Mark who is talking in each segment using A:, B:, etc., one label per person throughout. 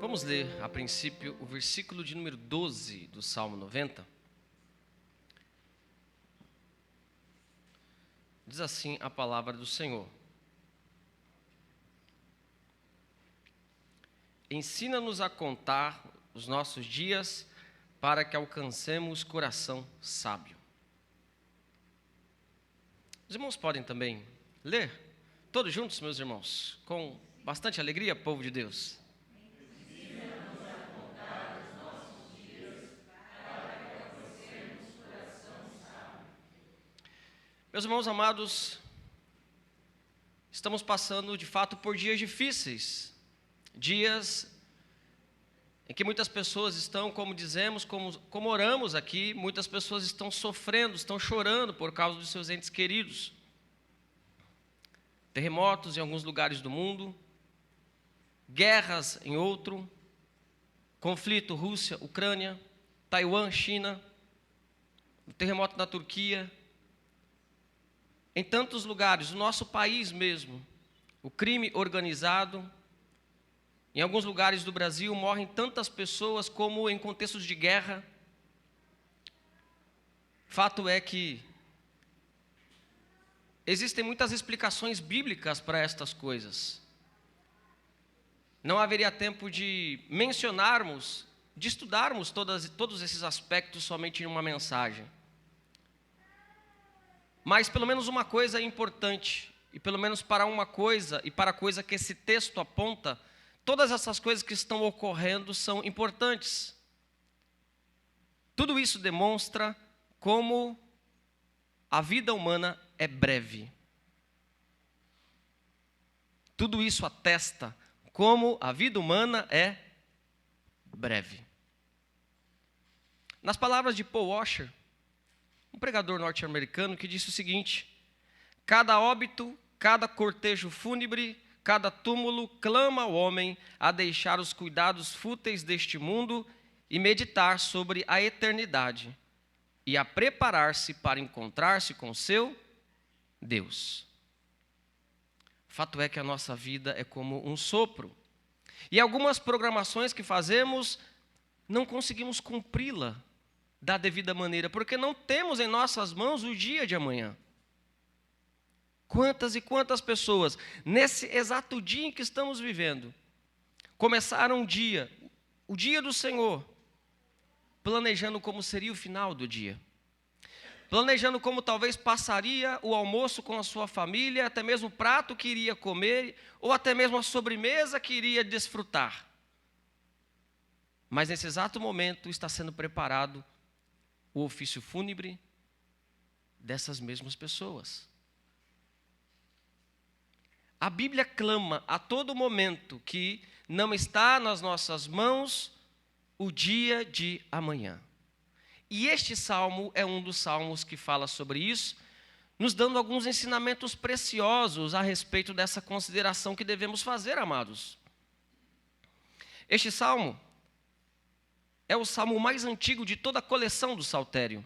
A: Vamos ler, a princípio, o versículo de número 12 do Salmo 90. Diz assim a palavra do Senhor: Ensina-nos a contar os nossos dias, para que alcancemos coração sábio. Os irmãos podem também ler, todos juntos, meus irmãos, com bastante alegria, povo de Deus.
B: Ensina-nos a contar os nossos dias, para que alcancemos coração sábio.
A: Meus irmãos amados, estamos passando de fato por dias difíceis, dias em que muitas pessoas estão, como dizemos, como oramos aqui, muitas pessoas estão sofrendo, estão chorando por causa dos seus entes queridos. Terremotos em alguns lugares do mundo, guerras em outro, conflito Rússia, Ucrânia, Taiwan, China, o terremoto na Turquia. Em tantos lugares, o nosso país mesmo, o crime organizado. Em alguns lugares do Brasil morrem tantas pessoas como em contextos de guerra. Fato é que existem muitas explicações bíblicas para estas coisas. Não haveria tempo de mencionarmos, de estudarmos todos esses aspectos somente em uma mensagem. Mas pelo menos uma coisa é importante, e pelo menos para uma coisa, e para a coisa que esse texto aponta, todas essas coisas que estão ocorrendo são importantes. Tudo isso demonstra como a vida humana é breve. Tudo isso atesta como a vida humana é breve. Nas palavras de Paul Washer, um pregador norte-americano, que disse o seguinte: cada óbito, cada cortejo fúnebre, cada túmulo clama ao homem a deixar os cuidados fúteis deste mundo e meditar sobre a eternidade e a preparar-se para encontrar-se com seu Deus. Fato é que a nossa vida é como um sopro, e algumas programações que fazemos não conseguimos cumpri-la da devida maneira, porque não temos em nossas mãos o dia de amanhã. Quantas e quantas pessoas, nesse exato dia em que estamos vivendo, começaram o dia do Senhor, planejando como seria o final do dia, planejando como talvez passaria o almoço com a sua família, até mesmo o prato que iria comer, ou até mesmo a sobremesa que iria desfrutar. Mas nesse exato momento está sendo preparado o ofício fúnebre dessas mesmas pessoas. A Bíblia clama a todo momento que não está nas nossas mãos o dia de amanhã. E este salmo é um dos salmos que fala sobre isso, nos dando alguns ensinamentos preciosos a respeito dessa consideração que devemos fazer, amados. Este salmo é o salmo mais antigo de toda a coleção do Saltério.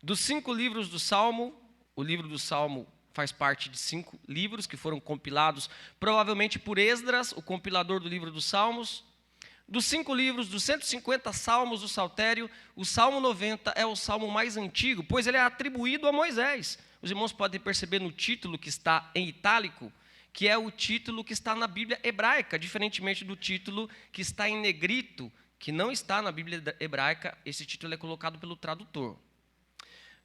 A: Dos 5 livros do Salmo, o livro do Salmo faz parte de 5 livros que foram compilados, provavelmente por Esdras, o compilador do livro dos Salmos. Dos 5 livros, dos 150 salmos do Saltério, o Salmo 90 é o salmo mais antigo, pois ele é atribuído a Moisés. Os irmãos podem perceber no título que está em itálico, que é o título que está na Bíblia hebraica, diferentemente do título que está em negrito, que não está na Bíblia hebraica. Esse título é colocado pelo tradutor.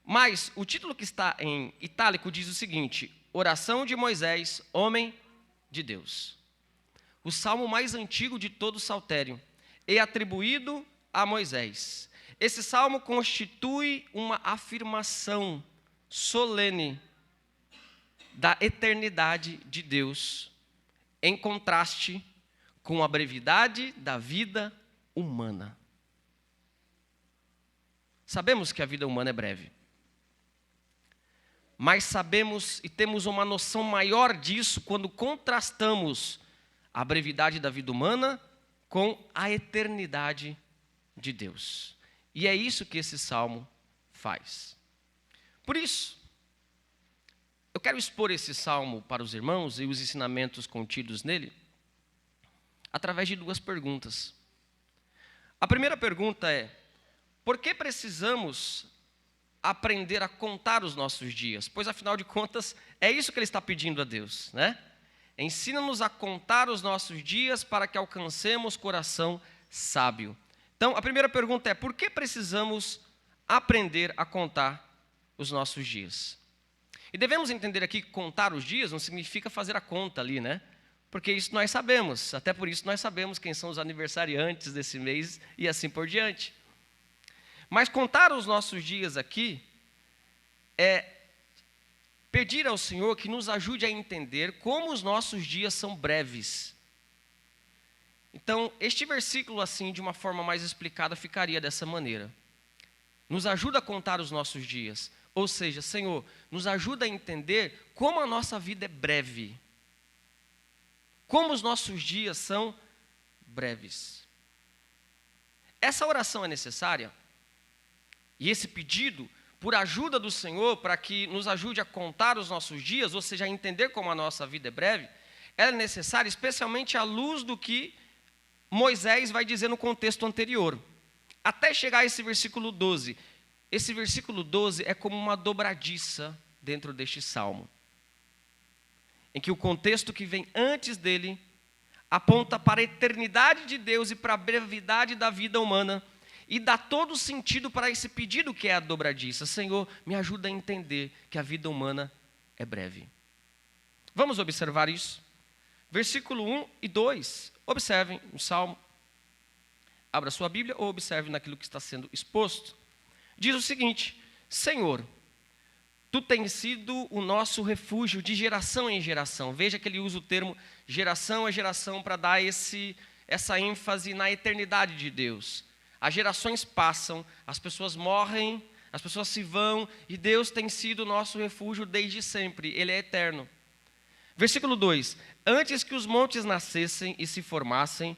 A: Mas o título que está em itálico diz o seguinte: Oração de Moisés, homem de Deus. O salmo mais antigo de todo o Saltério é atribuído a Moisés. Esse salmo constitui uma afirmação solene da eternidade de Deus, em contraste com a brevidade da vida humana. Sabemos que a vida humana é breve, mas sabemos e temos uma noção maior disso quando contrastamos a brevidade da vida humana com a eternidade de Deus. E é isso que esse salmo faz. Por isso, eu quero expor esse salmo para os irmãos e os ensinamentos contidos nele através de 2 perguntas. A primeira pergunta é: por que precisamos aprender a contar os nossos dias? Pois, afinal de contas, é isso que ele está pedindo a Deus, né? Ensina-nos a contar os nossos dias para que alcancemos coração sábio. Então, a primeira pergunta é: por que precisamos aprender a contar os nossos dias? E devemos entender aqui que contar os dias não significa fazer a conta ali, né? Porque isso nós sabemos, até por isso nós sabemos quem são os aniversariantes desse mês e assim por diante. Mas contar os nossos dias aqui é pedir ao Senhor que nos ajude a entender como os nossos dias são breves. Então, este versículo, assim, de uma forma mais explicada, ficaria dessa maneira: nos ajuda a contar os nossos dias. Ou seja, Senhor, nos ajuda a entender como a nossa vida é breve. Como os nossos dias são breves. Essa oração é necessária, e esse pedido por ajuda do Senhor para que nos ajude a contar os nossos dias, ou seja, a entender como a nossa vida é breve, ela é necessária especialmente à luz do que Moisés vai dizer no contexto anterior, até chegar a esse versículo 12. Esse versículo 12 é como uma dobradiça dentro deste salmo, em que o contexto que vem antes dele aponta para a eternidade de Deus e para a brevidade da vida humana, e dá todo sentido para esse pedido que é a dobradiça: Senhor, me ajuda a entender que a vida humana é breve. Vamos observar isso. Versículo 1 e 2. Observem o salmo. Abra sua Bíblia ou observe naquilo que está sendo exposto. Diz o seguinte: Senhor, Tu tens sido o nosso refúgio de geração em geração. Veja que ele usa o termo geração a geração para dar essa ênfase na eternidade de Deus. As gerações passam, as pessoas morrem, as pessoas se vão, e Deus tem sido o nosso refúgio desde sempre. Ele é eterno. Versículo 2: antes que os montes nascessem e se formassem,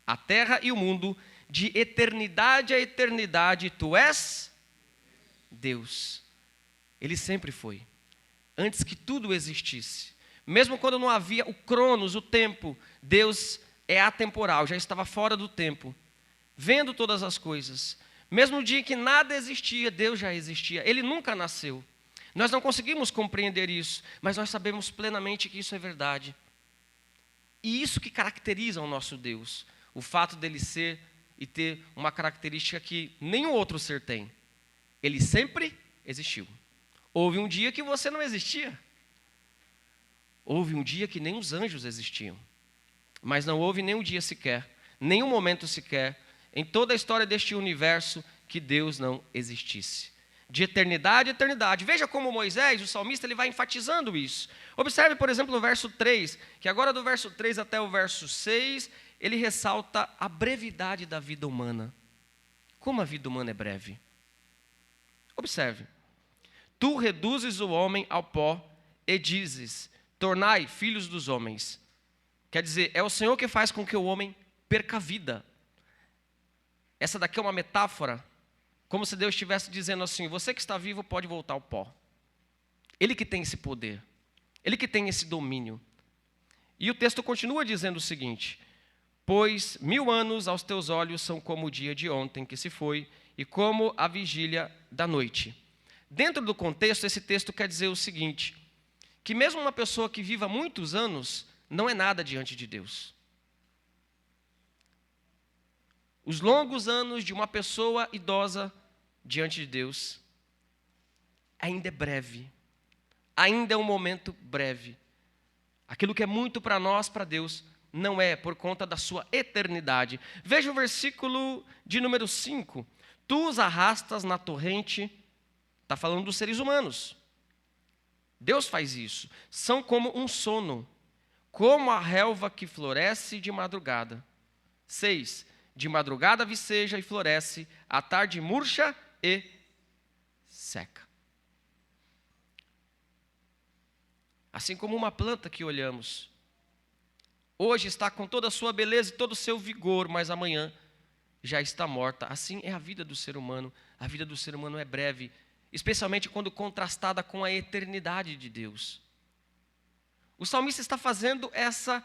A: a terra e o mundo, de eternidade a eternidade, Tu és Deus. Ele sempre foi, antes que tudo existisse. Mesmo quando não havia o cronos, o tempo, Deus é atemporal, já estava fora do tempo, vendo todas as coisas. Mesmo no dia em que nada existia, Deus já existia. Ele nunca nasceu. Nós não conseguimos compreender isso, mas nós sabemos plenamente que isso é verdade. E isso que caracteriza o nosso Deus, o fato dele ser e ter uma característica que nenhum outro ser tem: ele sempre existiu. Houve um dia que você não existia. Houve um dia que nem os anjos existiam. Mas não houve nenhum dia sequer, nenhum momento sequer, em toda a história deste universo, que Deus não existisse. De eternidade a eternidade. Veja como Moisés, o salmista, ele vai enfatizando isso. Observe, por exemplo, no verso 3, que agora do verso 3 até o verso 6, ele ressalta a brevidade da vida humana. Como a vida humana é breve. Observe. Tu reduzes o homem ao pó e dizes: tornai filhos dos homens. Quer dizer, é o Senhor que faz com que o homem perca a vida. Essa daqui é uma metáfora, como se Deus estivesse dizendo assim: você que está vivo pode voltar ao pó. Ele que tem esse poder, ele que tem esse domínio. E o texto continua dizendo o seguinte: pois 1000 anos aos teus olhos são como o dia de ontem que se foi, e como a vigília da noite. Dentro do contexto, esse texto quer dizer o seguinte: que mesmo uma pessoa que viva muitos anos, não é nada diante de Deus. Os longos anos de uma pessoa idosa diante de Deus ainda é breve, ainda é um momento breve. Aquilo que é muito para nós, para Deus, não é, por conta da sua eternidade. Veja o versículo de número 5. Tu os arrastas na torrente. Está falando dos seres humanos. Deus faz isso. São como um sono, como a relva que floresce de madrugada. 6. De madrugada viceja e floresce, à tarde murcha e seca. Assim como uma planta que olhamos, hoje está com toda a sua beleza e todo o seu vigor, mas amanhã já está morta. Assim é a vida do ser humano. A vida do ser humano é breve, especialmente quando contrastada com a eternidade de Deus. O salmista está fazendo essa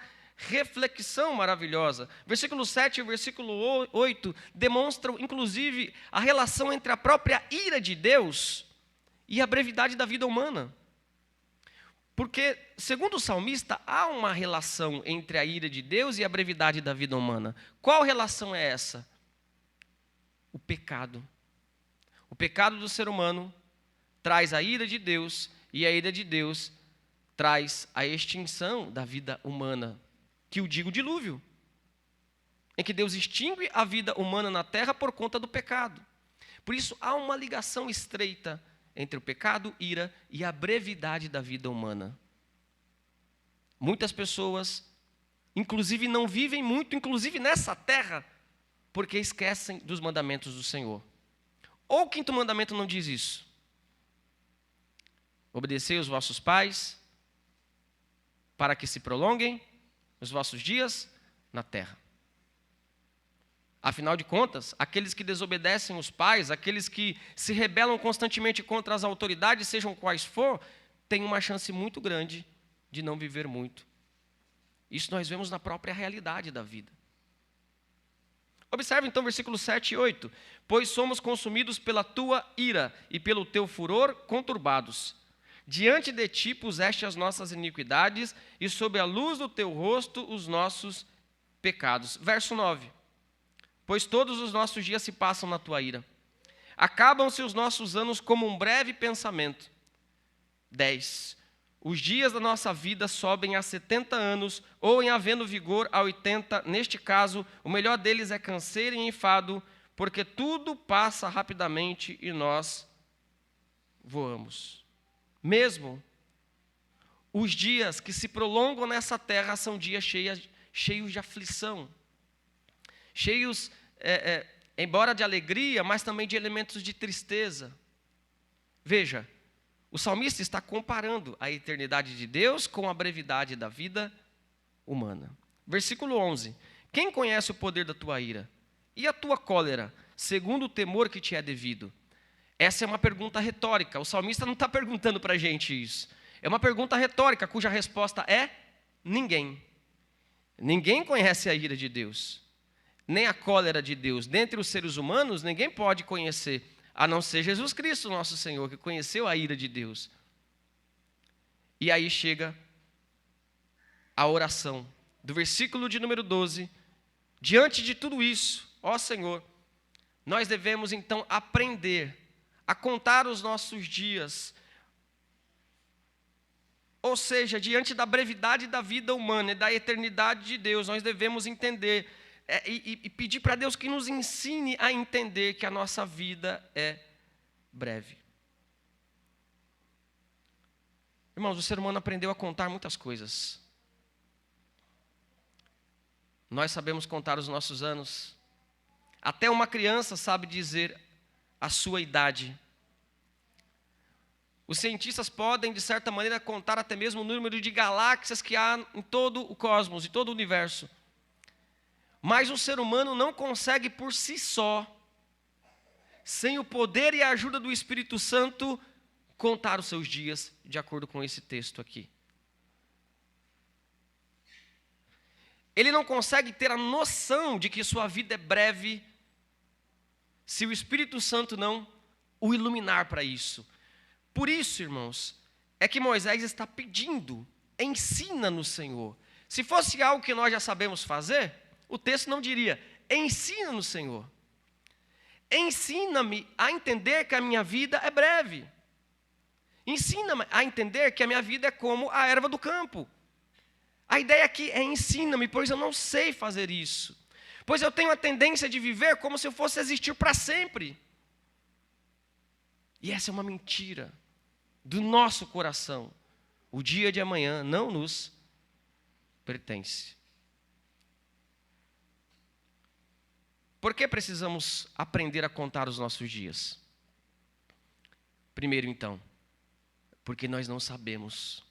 A: reflexão maravilhosa. Versículo 7 e versículo 8 demonstram, inclusive, a relação entre a própria ira de Deus e a brevidade da vida humana. Porque, segundo o salmista, há uma relação entre a ira de Deus e a brevidade da vida humana. Qual relação é essa? O pecado. O pecado do ser humano traz a ira de Deus, e a ira de Deus traz a extinção da vida humana, que eu digo dilúvio, em que Deus extingue a vida humana na terra por conta do pecado. Por isso, há uma ligação estreita entre o pecado, ira e a brevidade da vida humana. Muitas pessoas, inclusive, não vivem muito, inclusive nessa terra, porque esquecem dos mandamentos do Senhor. Ou o quinto mandamento não diz isso? Obedecei os vossos pais, para que se prolonguem os vossos dias na terra. Afinal de contas, aqueles que desobedecem os pais, aqueles que se rebelam constantemente contra as autoridades, sejam quais for, têm uma chance muito grande de não viver muito. Isso nós vemos na própria realidade da vida. Observe então versículos 7 e 8. Pois somos consumidos pela tua ira e pelo teu furor conturbados. Diante de ti puseste as nossas iniquidades e sob a luz do teu rosto os nossos pecados. Verso 9. Pois todos os nossos dias se passam na tua ira. Acabam-se os nossos anos como um breve pensamento. 10. Os dias da nossa vida sobem a 70 anos, ou em havendo vigor a 80. Neste caso, o melhor deles é canseiro e enfado, porque tudo passa rapidamente e nós voamos. Mesmo os dias que se prolongam nessa terra são dias cheios de aflição, cheios, embora de alegria, mas também de elementos de tristeza. Veja, o salmista está comparando a eternidade de Deus com a brevidade da vida humana. Versículo 11. Quem conhece o poder da tua ira? E a tua cólera, segundo o temor que te é devido? Essa é uma pergunta retórica. O salmista não está perguntando para a gente isso. É uma pergunta retórica, cuja resposta é ninguém. Ninguém conhece a ira de Deus, nem a cólera de Deus. Dentre os seres humanos, ninguém pode conhecer, a não ser Jesus Cristo, nosso Senhor, que conheceu a ira de Deus. E aí chega a oração, do versículo de número 12. Diante de tudo isso, ó Senhor, nós devemos então aprender a contar os nossos dias. Ou seja, diante da brevidade da vida humana e da eternidade de Deus, nós devemos entender e pedir para Deus que nos ensine a entender que a nossa vida é breve. Irmãos, o ser humano aprendeu a contar muitas coisas. Nós sabemos contar os nossos anos. Até uma criança sabe dizer a sua idade. Os cientistas podem, de certa maneira, contar até mesmo o número de galáxias que há em todo o cosmos, em todo o universo. Mas o ser humano não consegue por si só, sem o poder e a ajuda do Espírito Santo, contar os seus dias, de acordo com esse texto aqui. Ele não consegue ter a noção de que sua vida é breve, se o Espírito Santo não o iluminar para isso. Por isso, irmãos, é que Moisés está pedindo, ensina-nos, Senhor. Se fosse algo que nós já sabemos fazer, o texto não diria, ensina-nos, Senhor. Ensina-me a entender que a minha vida é breve. Ensina-me a entender que a minha vida é como a erva do campo. A ideia aqui é ensina-me, pois eu não sei fazer isso. Pois eu tenho a tendência de viver como se eu fosse existir para sempre. E essa é uma mentira do nosso coração. O dia de amanhã não nos pertence. Por que precisamos aprender a contar os nossos dias? Primeiro, então, porque nós não sabemos.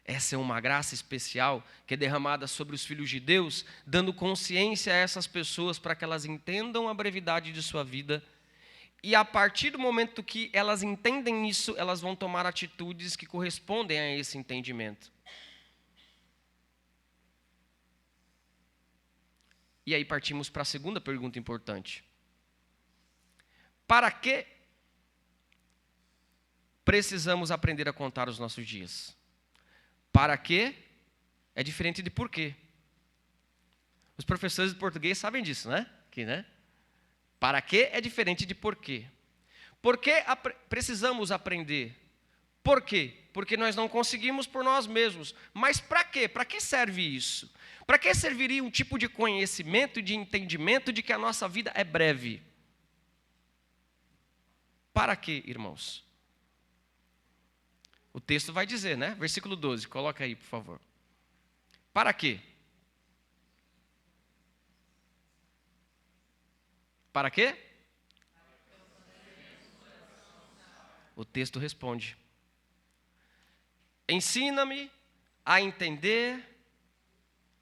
A: Essa é uma graça especial que é derramada sobre os filhos de Deus, dando consciência a essas pessoas para que elas entendam a brevidade de sua vida. E a partir do momento que elas entendem isso, elas vão tomar atitudes que correspondem a esse entendimento. E aí partimos para a segunda pergunta importante. Para que precisamos aprender a contar os nossos dias? Para que é diferente de por quê. Os professores de português sabem disso, né? Aqui, né? Para que é diferente de por quê. Por que precisamos aprender? Por quê? Porque nós não conseguimos por nós mesmos. Mas para quê? Para que serve isso? Para que serviria um tipo de conhecimento e de entendimento de que a nossa vida é breve? Para quê, irmãos? O texto vai dizer, né? Versículo 12, coloca aí, por favor. Para quê? Para quê? O texto responde: ensina-me a entender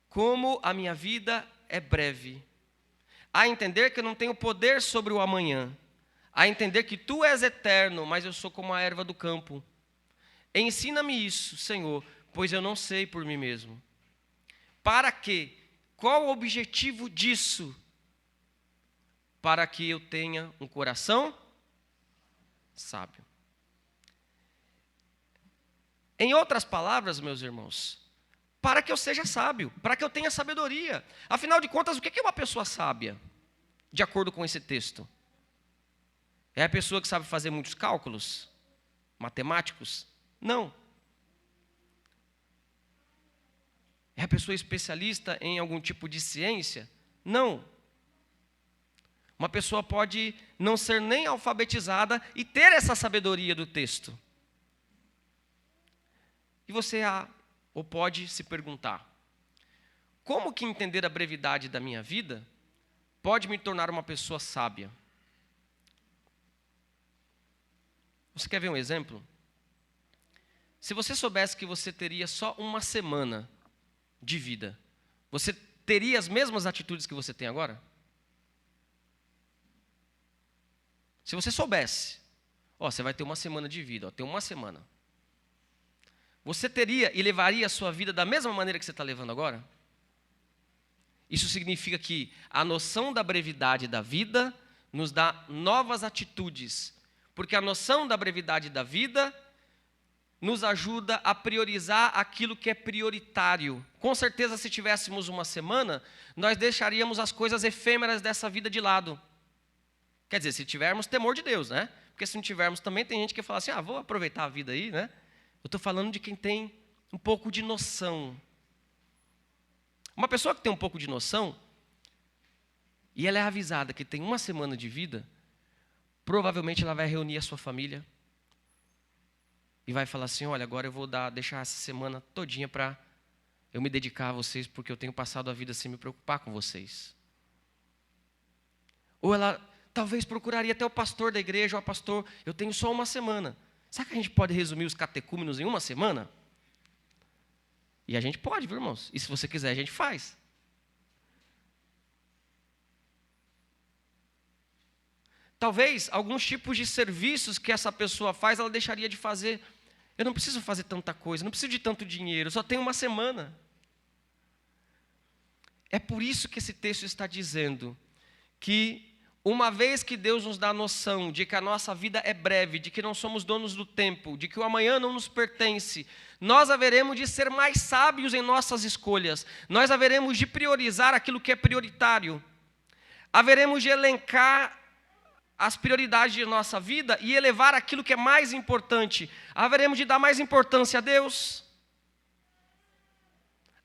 A: como a minha vida é breve, a entender que eu não tenho poder sobre o amanhã, a entender que tu és eterno, mas eu sou como a erva do campo. Ensina-me isso, Senhor, pois eu não sei por mim mesmo. Para quê? Qual o objetivo disso? Para que eu tenha um coração sábio. Em outras palavras, meus irmãos, para que eu seja sábio, para que eu tenha sabedoria. Afinal de contas, o que é uma pessoa sábia? De acordo com esse texto. É a pessoa que sabe fazer muitos cálculos matemáticos? Não. É a pessoa especialista em algum tipo de ciência? Não. Uma pessoa pode não ser nem alfabetizada e ter essa sabedoria do texto. E você ou pode se perguntar: como que entender a brevidade da minha vida pode me tornar uma pessoa sábia? Você quer ver um exemplo? Se você soubesse que você teria só uma semana de vida, você teria as mesmas atitudes que você tem agora? Se você soubesse, você vai ter uma semana de vida, tem uma semana. Você teria e levaria a sua vida da mesma maneira que você está levando agora? Isso significa que a noção da brevidade da vida nos dá novas atitudes, porque a noção da brevidade da vida nos ajuda a priorizar aquilo que é prioritário. Com certeza, se tivéssemos uma semana, nós deixaríamos as coisas efêmeras dessa vida de lado. Quer dizer, se tivermos temor de Deus, né? Porque se não tivermos também, tem gente que fala assim, vou aproveitar a vida aí, né? Eu estou falando de quem tem um pouco de noção. Uma pessoa que tem um pouco de noção, e ela é avisada que tem uma semana de vida, provavelmente ela vai reunir a sua família e vai falar assim, olha, agora eu vou deixar essa semana todinha para eu me dedicar a vocês, porque eu tenho passado a vida sem me preocupar com vocês. Ou ela talvez procuraria até o pastor da igreja, pastor, eu tenho só uma semana. Será que a gente pode resumir os catecúmenos em uma semana? E a gente pode, viu, irmãos? E se você quiser, a gente faz. Talvez alguns tipos de serviços que essa pessoa faz, ela deixaria de fazer. Eu não preciso fazer tanta coisa, não preciso de tanto dinheiro, só tenho uma semana. É por isso que esse texto está dizendo que uma vez que Deus nos dá a noção de que a nossa vida é breve, de que não somos donos do tempo, de que o amanhã não nos pertence, nós haveremos de ser mais sábios em nossas escolhas, nós haveremos de priorizar aquilo que é prioritário, haveremos de elencar as prioridades de nossa vida e elevar aquilo que é mais importante, haveremos de dar mais importância a Deus,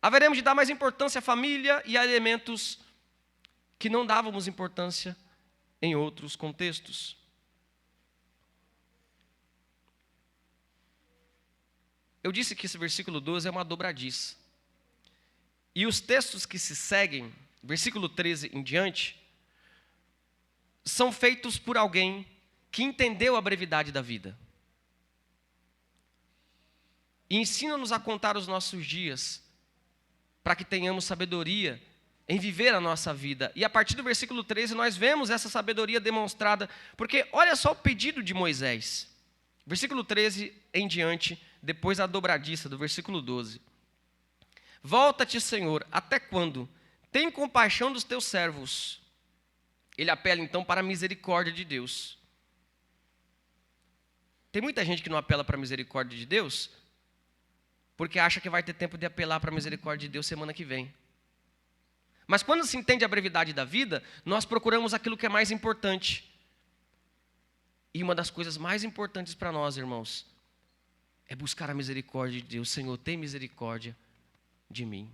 A: haveremos de dar mais importância à família e a elementos que não dávamos importância em outros contextos. Eu disse que esse versículo 12 é uma dobradiça. E os textos que se seguem, versículo 13 em diante, são feitos por alguém que entendeu a brevidade da vida. E ensina-nos a contar os nossos dias, para que tenhamos sabedoria em viver a nossa vida. E a partir do versículo 13 nós vemos essa sabedoria demonstrada, porque olha só o pedido de Moisés. Versículo 13 em diante, depois a dobradiça do versículo 12. Volta-te, Senhor, até quando? tem compaixão dos teus servos. Ele apela então para a misericórdia de Deus. Tem muita gente que não apela para a misericórdia de Deus porque acha que vai ter tempo de apelar para a misericórdia de Deus semana que vem. Mas quando se entende a brevidade da vida, nós procuramos aquilo que é mais importante. E uma das coisas mais importantes para nós, irmãos, é buscar a misericórdia de Deus. Senhor, tem misericórdia de mim.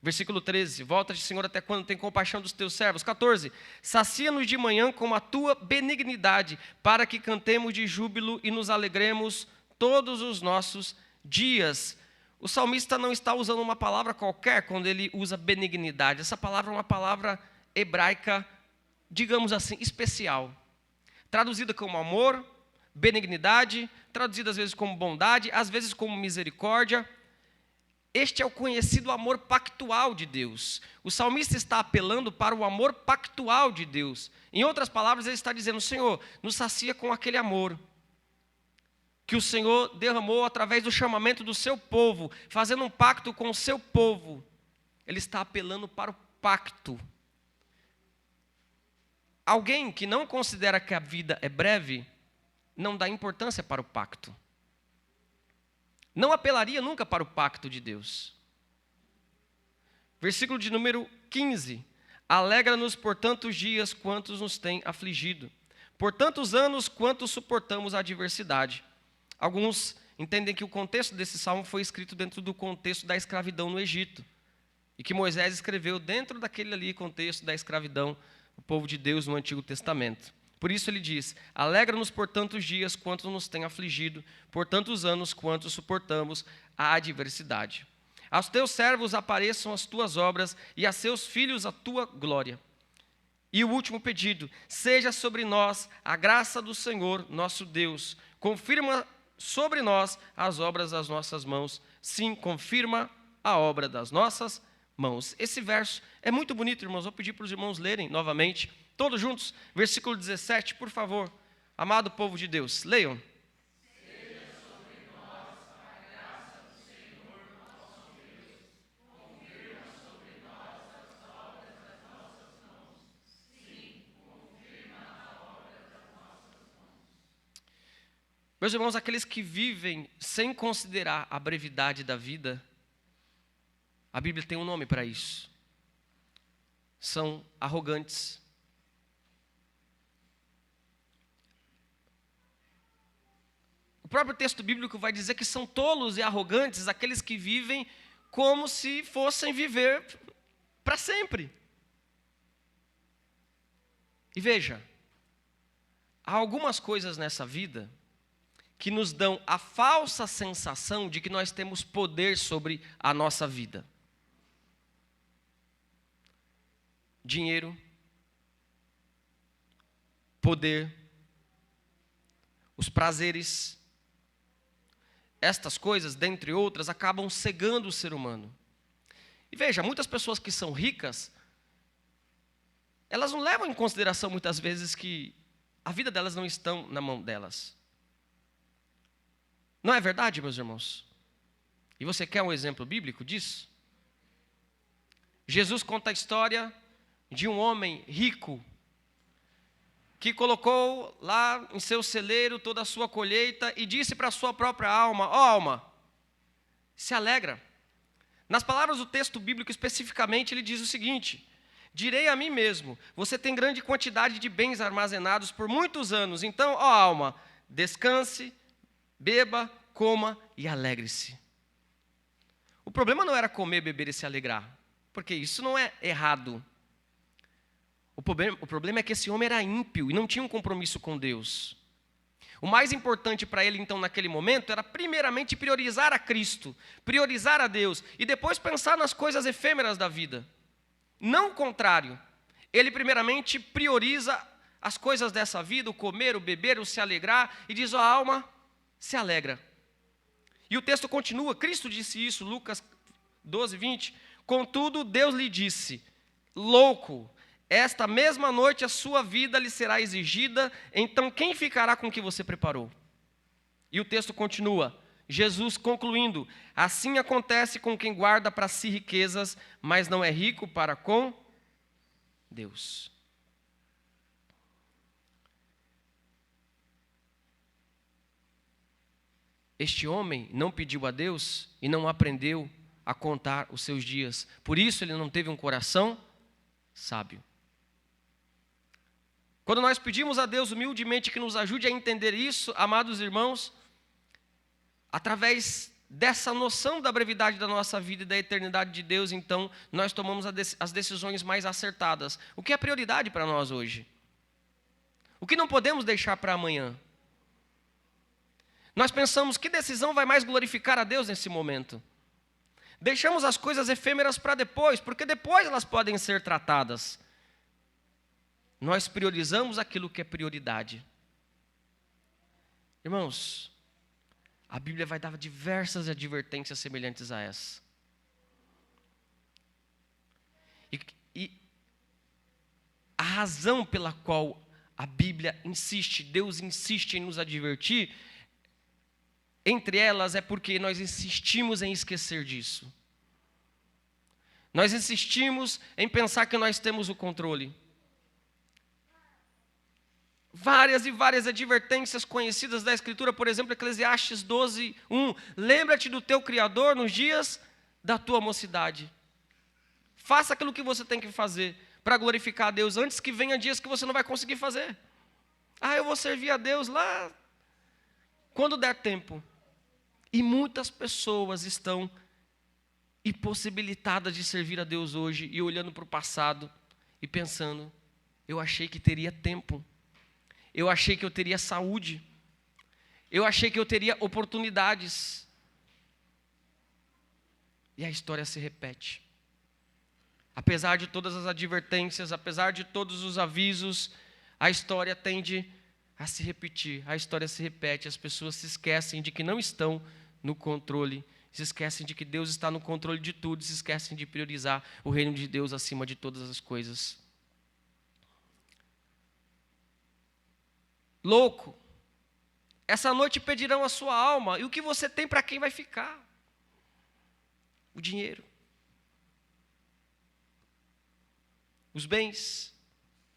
A: Versículo 13, volta-te, Senhor, até quando tem compaixão dos teus servos. 14, sacia-nos de manhã com a tua benignidade, para que cantemos de júbilo e nos alegremos todos os nossos dias. O salmista não está usando uma palavra qualquer quando ele usa benignidade. Essa palavra é uma palavra hebraica, digamos assim, especial. Traduzida como amor, benignidade, traduzida às vezes como bondade, às vezes como misericórdia. Este é o conhecido amor pactual de Deus. O salmista está apelando para o amor pactual de Deus. Em outras palavras, ele está dizendo: Senhor, nos sacia com aquele amor que o Senhor derramou através do chamamento do seu povo, fazendo um pacto com o seu povo. Ele está apelando para o pacto. Alguém que não considera que a vida é breve, não dá importância para o pacto. Não apelaria nunca para o pacto de Deus. Versículo de número 15. Alegra-nos por tantos dias quantos nos tem afligido, por tantos anos quanto suportamos a adversidade. Alguns entendem que o contexto desse salmo foi escrito dentro do contexto da escravidão no Egito, e que Moisés escreveu dentro daquele ali contexto da escravidão, o povo de Deus no Antigo Testamento. Por isso ele diz: alegra-nos por tantos dias quanto nos tem afligido, por tantos anos quanto suportamos a adversidade. Aos teus servos apareçam as tuas obras, e a seus filhos a tua glória. E o último pedido: seja sobre nós a graça do Senhor nosso Deus. Confirma sobre nós as obras das nossas mãos. Sim, confirma a obra das nossas mãos. Esse verso é muito bonito, irmãos. Vou pedir para os irmãos lerem novamente, todos juntos, versículo 17, por favor. Amado povo de Deus, leiam.
B: Seja sobre nós a graça do Senhor nosso Deus, confirma sobre nós as obras das nossas mãos. Sim, confirma a obra das nossas mãos.
A: Meus irmãos, aqueles que vivem sem considerar a brevidade da vida, a Bíblia tem um nome para isso. São arrogantes. O próprio texto bíblico vai dizer que são tolos e arrogantes aqueles que vivem como se fossem viver para sempre. E veja, há algumas coisas nessa vida que nos dão a falsa sensação de que nós temos poder sobre a nossa vida. Dinheiro, poder, os prazeres, estas coisas, dentre outras, acabam cegando o ser humano. E veja, muitas pessoas que são ricas, elas não levam em consideração muitas vezes que a vida delas não está na mão delas. Não é verdade, meus irmãos? E você quer um exemplo bíblico disso? Jesus conta a história de um homem rico que colocou lá em seu celeiro toda a sua colheita e disse para a sua própria alma: ó alma, se alegra. Nas palavras do texto bíblico especificamente, ele diz o seguinte: direi a mim mesmo, você tem grande quantidade de bens armazenados por muitos anos, então, ó alma, descanse, beba, coma e alegre-se. O problema não era comer, beber e se alegrar, porque isso não é errado. O problema é que esse homem era ímpio e não tinha um compromisso com Deus. O mais importante para ele, então, naquele momento, era primeiramente priorizar a Cristo, priorizar a Deus, e depois pensar nas coisas efêmeras da vida. Não o contrário. Ele primeiramente prioriza as coisas dessa vida, o comer, o beber, o se alegrar, e diz: ó alma, se alegra. E o texto continua, Cristo disse isso, Lucas 12, 20. Contudo, Deus lhe disse: louco, esta mesma noite a sua vida lhe será exigida, então quem ficará com o que você preparou? E o texto continua: Jesus concluindo: assim acontece com quem guarda para si riquezas, mas não é rico para com Deus. Este homem não pediu a Deus e não aprendeu a contar os seus dias. Por isso ele não teve um coração sábio. Quando nós pedimos a Deus humildemente que nos ajude a entender isso, amados irmãos, através dessa noção da brevidade da nossa vida e da eternidade de Deus, então, nós tomamos as decisões mais acertadas. O que é prioridade para nós hoje? O que não podemos deixar para amanhã? Nós pensamos, que decisão vai mais glorificar a Deus nesse momento? Deixamos as coisas efêmeras para depois, porque depois elas podem ser tratadas. Nós priorizamos aquilo que é prioridade. Irmãos, a Bíblia vai dar diversas advertências semelhantes a essa. E a razão pela qual a Bíblia insiste, Deus insiste em nos advertir, entre elas é porque nós insistimos em esquecer disso. Nós insistimos em pensar que nós temos o controle. Várias e várias advertências conhecidas da Escritura, por exemplo, Eclesiastes 12:1. Lembra-te do teu Criador nos dias da tua mocidade. Faça aquilo que você tem que fazer para glorificar a Deus, antes que venha dias que você não vai conseguir fazer. Eu vou servir a Deus lá quando der tempo. E muitas pessoas estão impossibilitadas de servir a Deus hoje e olhando para o passado e pensando: eu achei que teria tempo. Eu achei que eu teria saúde. Eu achei que eu teria oportunidades. E a história se repete. Apesar de todas as advertências, apesar de todos os avisos, a história tende a se repetir. A história se repete. As pessoas se esquecem de que não estão no controle. Se esquecem de que Deus está no controle de tudo. Se esquecem de priorizar o reino de Deus acima de todas as coisas. Louco, essa noite pedirão a sua alma, e o que você tem para quem vai ficar? O dinheiro, os bens,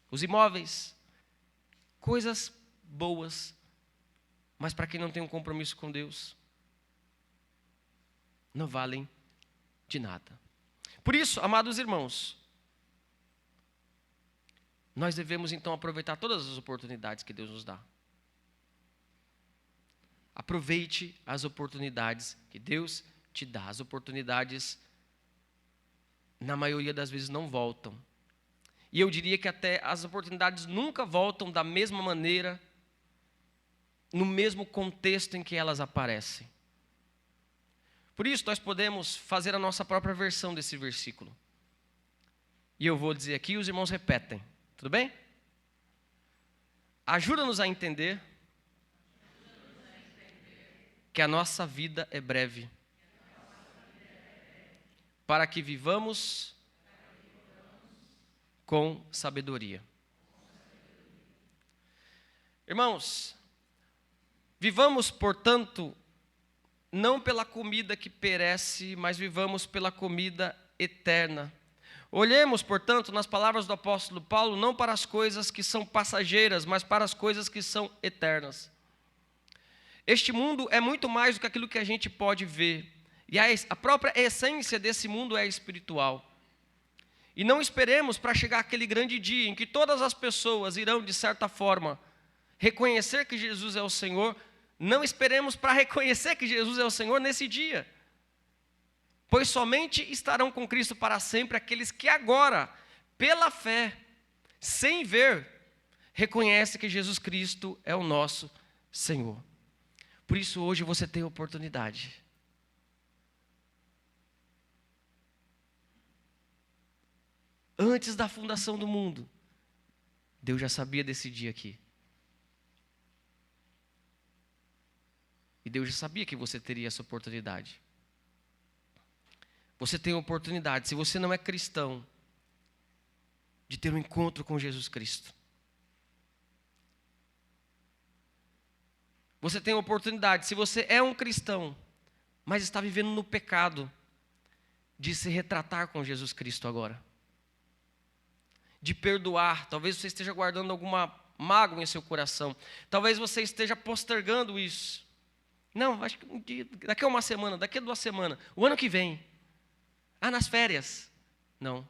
A: os imóveis, coisas boas, mas para quem não tem um compromisso com Deus, não valem de nada. Por isso, amados irmãos, nós devemos então aproveitar todas as oportunidades que Deus nos dá. Aproveite as oportunidades que Deus te dá. As oportunidades, na maioria das vezes, não voltam. E eu diria que até as oportunidades nunca voltam da mesma maneira, no mesmo contexto em que elas aparecem. Por isso, nós podemos fazer a nossa própria versão desse versículo. E eu vou dizer aqui, os irmãos repetem. Tudo bem? Ajuda-nos a entender que a nossa vida é breve, para que vivamos com sabedoria. Irmãos, vivamos, portanto, não pela comida que perece, mas vivamos pela comida eterna. Olhemos, portanto, nas palavras do apóstolo Paulo, não para as coisas que são passageiras, mas para as coisas que são eternas. Este mundo é muito mais do que aquilo que a gente pode ver. E a própria essência desse mundo é espiritual. E não esperemos para chegar aquele grande dia em que todas as pessoas irão, de certa forma, reconhecer que Jesus é o Senhor. Não esperemos para reconhecer que Jesus é o Senhor nesse dia. Pois somente estarão com Cristo para sempre aqueles que agora, pela fé, sem ver, reconhecem que Jesus Cristo é o nosso Senhor. Por isso hoje você tem a oportunidade. Antes da fundação do mundo, Deus já sabia desse dia aqui. E Deus já sabia que você teria essa oportunidade. Você tem a oportunidade, se você não é cristão, de ter um encontro com Jesus Cristo. Você tem a oportunidade, se você é um cristão, mas está vivendo no pecado, de se retratar com Jesus Cristo agora. De perdoar. Talvez você esteja guardando alguma mágoa em seu coração. Talvez você esteja postergando isso. Não, acho que um dia, daqui a uma semana, daqui a 2 semanas, o ano que vem. Nas férias. Não.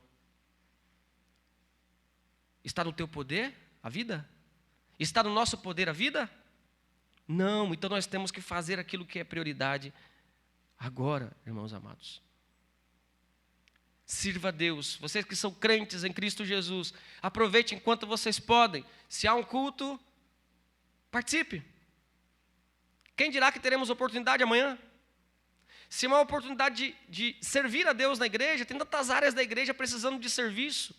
A: Está no teu poder a vida? Está no nosso poder a vida? Não, então nós temos que fazer aquilo que é prioridade agora, irmãos amados. Sirva a Deus. Vocês que são crentes em Cristo Jesus, aproveite enquanto vocês podem. Se há um culto, participe. Quem dirá que teremos oportunidade amanhã? Se há uma oportunidade de servir a Deus na igreja, tem tantas áreas da igreja precisando de serviço.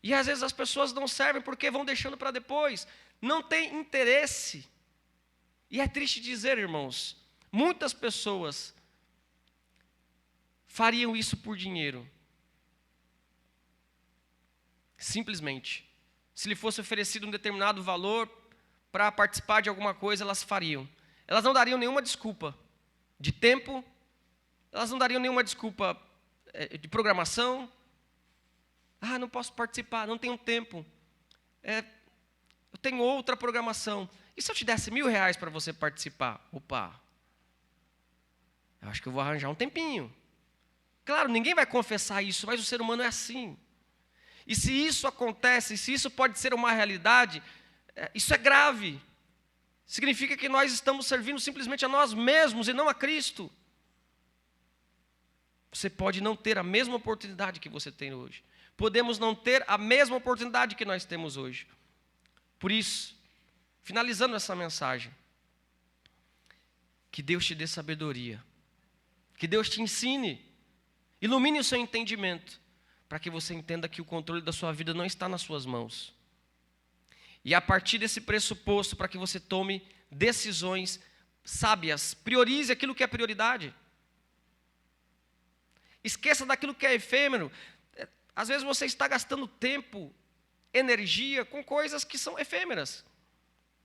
A: E às vezes as pessoas não servem porque vão deixando para depois. Não tem interesse. E é triste dizer, irmãos, muitas pessoas fariam isso por dinheiro. Simplesmente. Se lhe fosse oferecido um determinado valor para participar de alguma coisa, elas fariam. Elas não dariam nenhuma desculpa de tempo, elas não dariam nenhuma desculpa de programação. Não posso participar, não tenho tempo. Eu tenho outra programação. E se eu te desse R$1.000 para você participar? Opa, eu acho que eu vou arranjar um tempinho. Claro, ninguém vai confessar isso, mas o ser humano é assim. E se isso acontece, se isso pode ser uma realidade, isso é grave. Significa que nós estamos servindo simplesmente a nós mesmos e não a Cristo. Você pode não ter a mesma oportunidade que você tem hoje. Podemos não ter a mesma oportunidade que nós temos hoje. Por isso, finalizando essa mensagem, que Deus te dê sabedoria, que Deus te ensine, ilumine o seu entendimento, para que você entenda que o controle da sua vida não está nas suas mãos. E a partir desse pressuposto, para que você tome decisões sábias, priorize aquilo que é prioridade. Esqueça daquilo que é efêmero. Às vezes você está gastando tempo, energia com coisas que são efêmeras.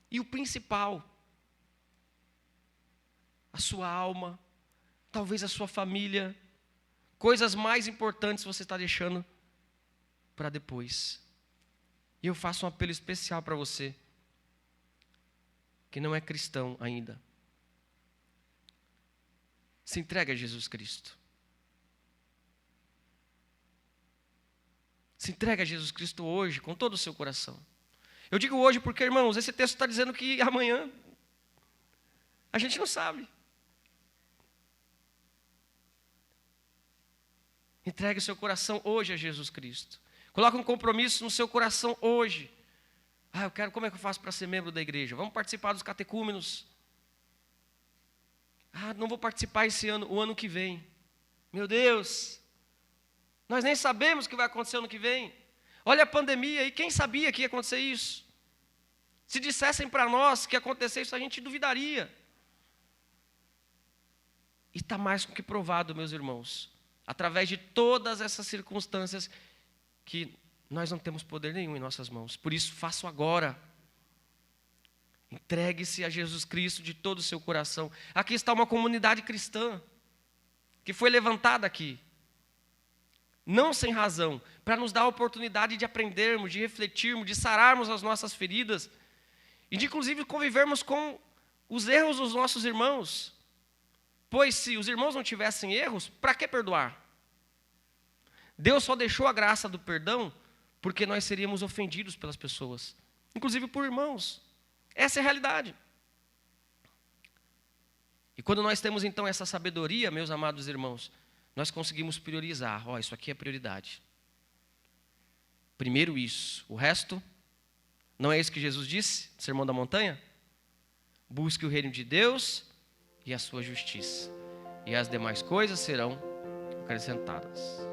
A: E o principal, a sua alma, talvez a sua família, coisas mais importantes você está deixando para depois. E eu faço um apelo especial para você, que não é cristão ainda. Se entregue a Jesus Cristo. Se entregue a Jesus Cristo hoje, com todo o seu coração. Eu digo hoje porque, irmãos, esse texto está dizendo que amanhã a gente não sabe. Entregue o seu coração hoje a Jesus Cristo. Coloque um compromisso no seu coração hoje. Como é que eu faço para ser membro da igreja? Vamos participar dos catecúmenos. Não vou participar esse ano, o ano que vem. Meu Deus, nós nem sabemos o que vai acontecer ano que vem. Olha a pandemia, e quem sabia que ia acontecer isso? Se dissessem para nós que ia acontecer isso, a gente duvidaria. E está mais do que provado, meus irmãos, através de todas essas circunstâncias, que nós não temos poder nenhum em nossas mãos. Por isso, faça agora. Entregue-se a Jesus Cristo de todo o seu coração. Aqui está uma comunidade cristã, que foi levantada aqui, não sem razão, para nos dar a oportunidade de aprendermos, de refletirmos, de sararmos as nossas feridas, e de inclusive convivermos com os erros dos nossos irmãos. Pois se os irmãos não tivessem erros, para que perdoar? Deus só deixou a graça do perdão porque nós seríamos ofendidos pelas pessoas, inclusive por irmãos. Essa é a realidade. E quando nós temos então essa sabedoria, meus amados irmãos, nós conseguimos priorizar. Isso aqui é prioridade. Primeiro isso. O resto, não é isso que Jesus disse no Sermão da Montanha? Busque o reino de Deus e a sua justiça, e as demais coisas serão acrescentadas.